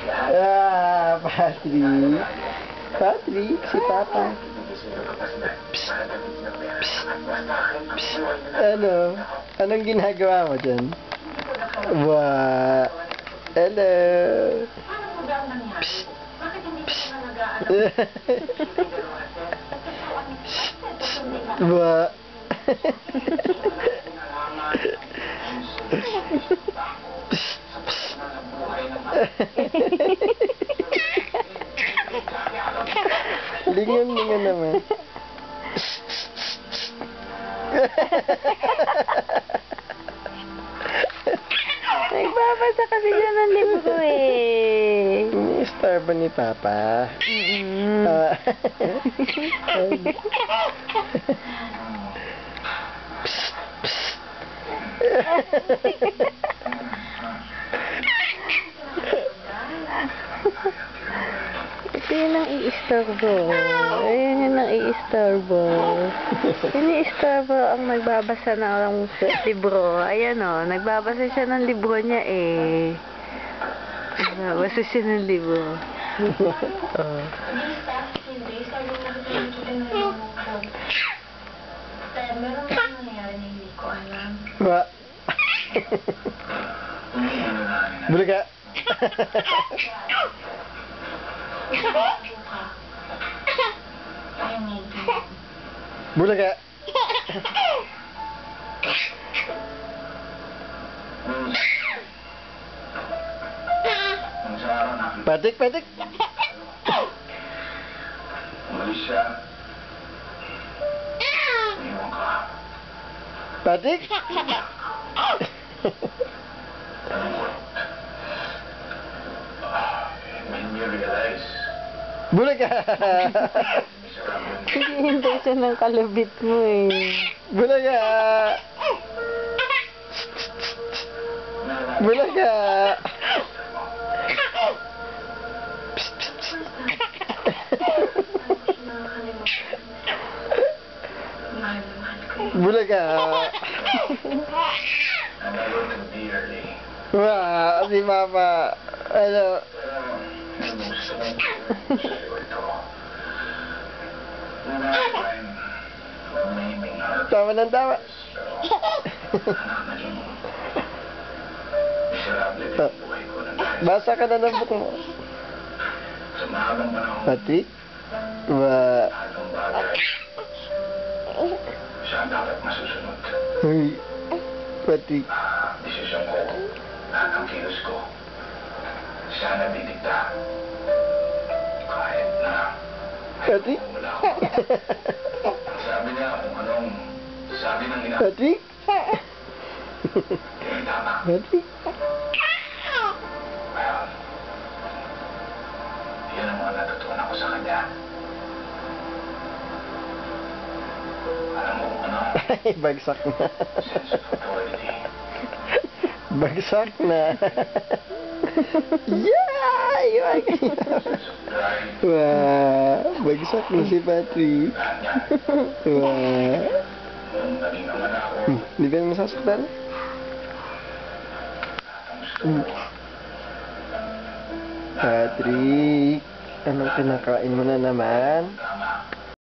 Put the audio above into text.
Ah, Patrick. Patrick, si Papa. Psst. Psst. Psst. Ano? Anong ginagawa mo dyan? Wow. Hello. Psst. Psst. Wow. Lingon-lingon naman. Nagbabasa kasi siya ng libro eh. Ni-star ba ni Papa? Psst, psst. Ito yun ang i-istorbo. Ayun yun ang i-istorbo. Ini-istorbo ang nagbabasa ng libro. Ayan o, nagbabasa siya ng libro niya eh. Nagbabasa siya ng libro. Ba? Bulaga. Bulaga. Patik, patik. Patik. Bulaga. Hinihintay siya ng kalabit mo eh. Bulaga. Bulaga. Psst, psst, psst. Bulaga. Wah, si Mama. Ano? Tama ng tama. Basa ka na ng book mo. Patrick? Wah. Siya ang dapat masusunod. Uy. Patrick. Desisyon ko, lahat ng kilos ko, siya na didikta. Kahit na Patrick? wala ako. Sabi niya kung anong sabi ng ina. Patrick? Yung tama. Patrick? Kaya, yan ang mga natutunan ko sa kanya. Alam mo kung ano? Ay, bagsak na. Sense of authority. Bagsak na. Yay! Sense of pride. Wah, bagsak na si Patrick. Lahat niya. Wah. Nung naging naman ako, Di ba yung masasaktan? lahat ang gusto ko. Patrick, anong kinakain mo na naman?